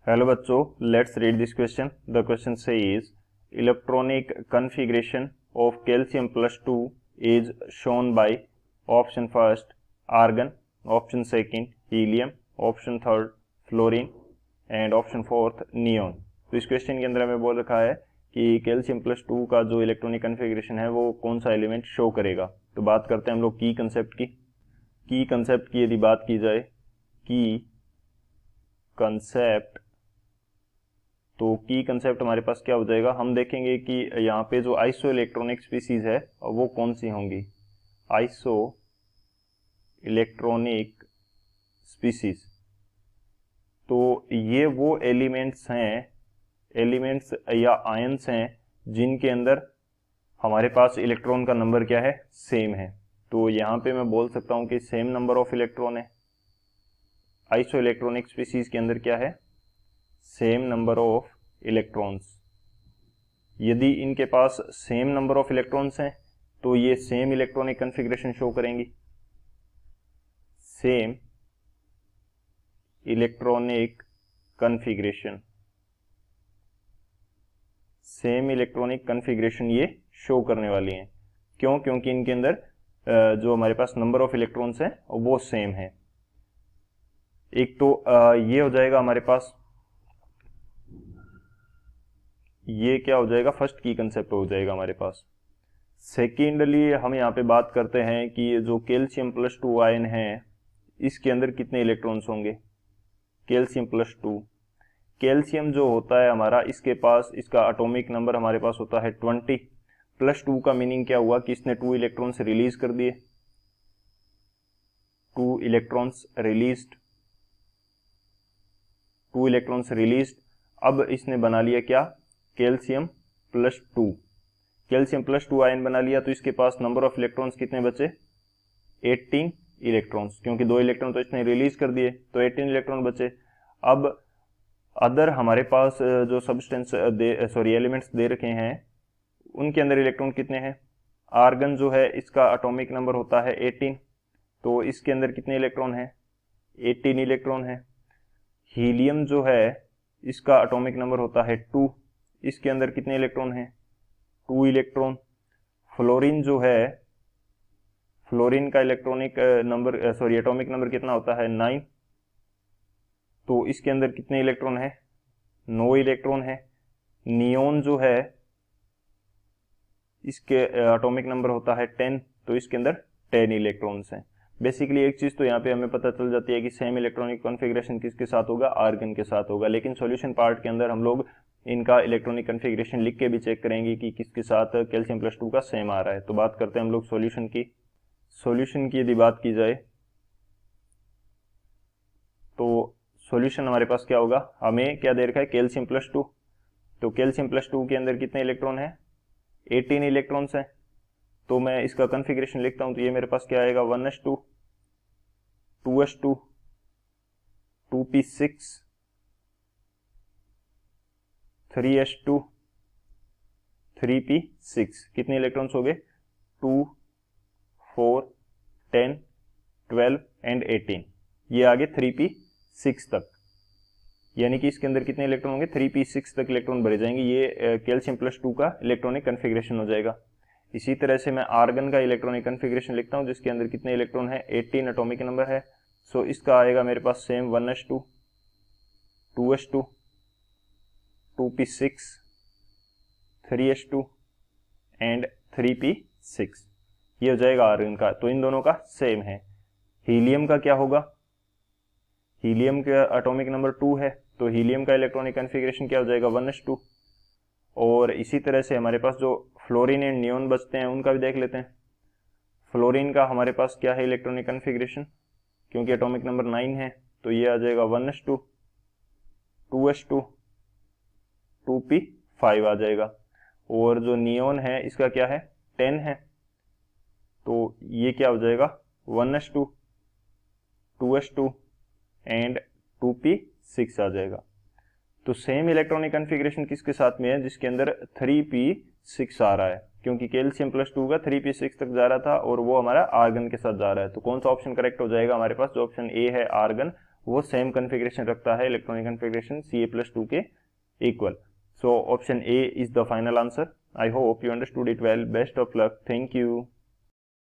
Hello बच्चों, let's read this question. The question says electronic configuration of calcium plus 2 is shown by option first argon, option second helium, option third fluorine and option fourth neon. तो इस question के अंदर हमें बोल रखा है कि कैल्शियम प्लस 2 का जो इलेक्ट्रॉनिक कॉन्फ़िगरेशन है वो कौन सा एलिमेंट शो करेगा। तो बात करते हैं हम लोग की कंसेप्ट की। की कंसेप्ट की यदि बात की जाए, की कंसेप्ट, तो की कंसेप्ट हमारे पास क्या हो जाएगा, हम देखेंगे कि यहाँ पे जो आइसो इलेक्ट्रॉनिक स्पीसीज है वो कौन सी होंगी। आइसो इलेक्ट्रॉनिक स्पीसीज, तो ये वो एलिमेंट्स हैं, एलिमेंट्स या आयंस हैं जिनके अंदर हमारे पास इलेक्ट्रॉन का नंबर क्या है, सेम है। तो यहाँ पे मैं बोल सकता हूँ कि सेम नंबर ऑफ इलेक्ट्रॉन है। आइसो इलेक्ट्रॉनिक स्पीसीज के अंदर क्या है, सेम नंबर ऑफ इलेक्ट्रॉन्स। यदि इनके पास सेम नंबर ऑफ इलेक्ट्रॉन्स हैं तो ये सेम इलेक्ट्रॉनिक कॉन्फ़िगरेशन शो करेंगी। Same electronic configuration, same electronic configuration ये शो करने वाली हैं। क्यों? क्योंकि इनके अंदर जो हमारे पास नंबर ऑफ इलेक्ट्रॉन्स हैं वो सेम है। एक तो ये हो जाएगा हमारे पास, ये क्या हो जाएगा, फर्स्ट की कंसेप्ट हो जाएगा हमारे पास। सेकेंडली हम यहाँ पे बात करते हैं कि जो कैल्शियम प्लस 2 आयन है इसके अंदर कितने इलेक्ट्रॉन्स होंगे। कैल्शियम प्लस 2, कैल्शियम जो होता है हमारा, इसके पास इसका एटॉमिक नंबर हमारे पास होता है 20। प्लस 2 का मीनिंग क्या हुआ कि इसने 2 इलेक्ट्रॉन्स रिलीज कर दिए, 2 इलेक्ट्रॉन्स रिलीज्ड, 2 इलेक्ट्रॉन्स रिलीज्ड। अब इसने बना लिया क्या, calcium plus 2। Calcium plus 2 ion बना लिया तो इसके पास नंबर ऑफ इलेक्ट्रॉन्स कितने बचे, 18 इलेक्ट्रॉन्स, क्योंकि 2 इलेक्ट्रॉन तो इसने रिलीज कर दिए तो 18 इलेक्ट्रॉन बचे। अब अदर हमारे पास जो सब्सटेंस एलिमेंट्स दे रखे हैं उनके अंदर इलेक्ट्रॉन कितने हैं। आर्गन जो है इसका एटॉमिक नंबर होता है 18, तो इसके अंदर कितने इलेक्ट्रॉन हैं, 18 इलेक्ट्रॉन है। हीलियम जो है इसका एटॉमिक नंबर होता है 2, इसके अंदर कितने इलेक्ट्रॉन हैं, 2 इलेक्ट्रॉन। फ्लोरीन जो है, फ्लोरीन का इलेक्ट्रॉनिक नंबर एटॉमिक नंबर कितना होता है, 9, तो इसके अंदर कितने इलेक्ट्रॉन है, 9 इलेक्ट्रॉन है। नियोन जो है इसके एटॉमिक नंबर होता है 10, तो इसके अंदर 10 इलेक्ट्रॉन्स हैं। बेसिकली एक चीज तो यहाँ पे हमें पता चल जाती है कि सेम इलेक्ट्रॉनिक कॉन्फ़िगरेशन किसके साथ होगा, आर्गन के साथ होगा। लेकिन सॉल्यूशन पार्ट के अंदर हम लोग इनका इलेक्ट्रॉनिक कॉन्फ़िगरेशन लिख के भी चेक करेंगे कि किसके साथ कैल्शियम प्लस 2 का सेम आ रहा है। तो बात करते हैं हम लोग सॉल्यूशन की। सॉल्यूशन की यदि बात की जाए तो सॉल्यूशन हमारे पास क्या होगा, हमें क्या दे रखा है, कैल्शियम प्लस 2। तो कैल्शियम प्लस 2 के अंदर कितने इलेक्ट्रॉन है, 18 इलेक्ट्रॉन्स हैं। तो मैं इसका कॉन्फ़िगरेशन लिखता हूं तो ये मेरे पास क्या आएगा, 1s2, 2s2, 2p6, 3s2, 3p6। कितने इलेक्ट्रॉन्स हो गए, 2, 4, 10, 12 एंड 18। ये आगे 3p6 तक, यानी कि इसके अंदर कितने इलेक्ट्रॉन होंगे, 3p6 तक इलेक्ट्रॉन भरे जाएंगे। ये कैल्शियम प्लस 2 का इलेक्ट्रॉनिक कॉन्फ़िगरेशन हो जाएगा। इसी तरह से मैं आर्गन का इलेक्ट्रॉनिक कॉन्फ़िगरेशन लिखता हूं जिसके अंदर कितने इलेक्ट्रॉन है, 18 एटॉमिक नंबर है। सो इसका आएगा मेरे पास same 1s2, 2s2, 2p6, 3s2 and 3p6। ये हो जाएगा आर्गन का, तो इन दोनों का सेम है। हीलियम का क्या होगा, हीलियम का एटॉमिक नंबर 2 है, तो हीलियम का इलेक्ट्रॉनिक कॉन्फ़िगरेशन क्या हो जाएगा, 1s2। और इसी तरह से हमारे पास जो फ्लोरीन एंड नियोन बचते हैं उनका भी देख लेते हैं। फ्लोरीन का हमारे पास क्या है इलेक्ट्रॉनिक कॉन्फ़िगरेशन, क्योंकि एटॉमिक नंबर 9 है तो ये आ जाएगा 1s2, 2s2, 2p5 आ जाएगा। और जो नियोन है इसका क्या है, 10 है, तो ये क्या हो जाएगा, 1s2, 2s2 एंड 2p6 आ जाएगा। तो सेम इलेक्ट्रॉनिक कॉन्फ़िगरेशन किसके साथ में है, जिसके अंदर 3p6 आ रहा है, क्योंकि कैल्शियम प्लस 2 का 3p6 तक जा रहा था और वो हमारा आर्गन के साथ जा रहा है। तो कौन सा ऑप्शन करेक्ट हो जाएगा हमारे पास, जो ऑप्शन ए है आर्गन, वो सेम कन्फिग्रेशन रखता है, इलेक्ट्रॉनिक कन्फिग्रेशन Ca+2 के equal. So option A is the final answer. I hope you understood it well. Best of luck. Thank you.